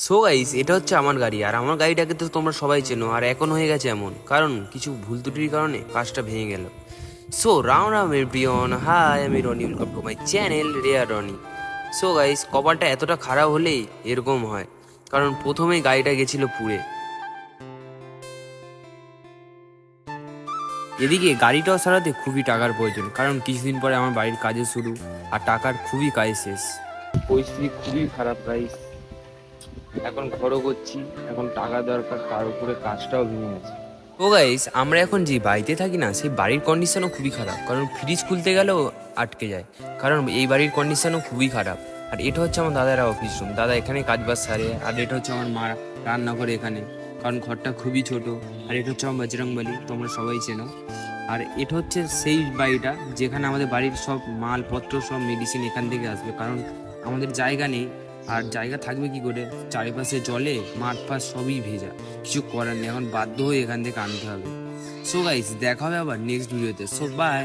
So guys, এটা হচ্ছে আমার গাড়ি। আর আমার গাড়িটাকে তো তোমরা সবাই চেনো। আর এখন হয়ে গেছে এমন, কারণ কিছু ভুল ত্রুটির কারণে কাজটা ভেঙে গেল। So Ram Ram everyone, hi, আমি Rony, welcome to my channel rare Rony. So guys, কপালটা এতটা খারাপ হলেই এরকম হয়, কারণ প্রথমেই গাড়িটা গেছিল পুড়ে। এদিকে গাড়িটাও সারাতে খুবই টাকার প্রয়োজন, কারণ কিছুদিন পরে আমার বাড়ির কাজে শুরু, আর টাকার খুবই কাজ শেষ। পরিস্থিতি খুবই খারাপ গাইস। এখন ঘরও করছি, এখন টাকা দরকার, তার উপরে কাজটাও ভেঙে গেছে। তো গাইস, আমরা এখন যে বাড়িতে থাকি না, সেই বাড়ির কন্ডিশনও খুবই খারাপ, কারণ ফ্রিজ খুলতে গেলেও আটকে যায়, কারণ এই বাড়ির কন্ডিশনও খুবই খারাপ। আর এটা হচ্ছে আমার দাদারা অফিস রুম, দাদা এখানে কাজ বাজ সারে। আর এটা হচ্ছে আমার মা রান্না করে এখানে, কারণ ঘরটা খুবই ছোট। আর এটা হচ্ছে আমার বজরংবলী, তোমরা সবাই চেনো। আর এটা হচ্ছে সেই বাড়িটা যেখানে আমাদের বাড়ির সব মালপত্র, সব মেডিসিন এখান থেকে আসবে, কারণ আমাদের জায়গা নেই। আর জায়গা থাকবে কি করে, চারিপাশে জলে মাঠ ফাট সবই ভেজা, কিছু করার নেই, এখন বাধ্য হয়ে এখান থেকে আনতে হবে। সো গাইস, দেখা হবে আবার নেক্সট ভিডিওতে। So by.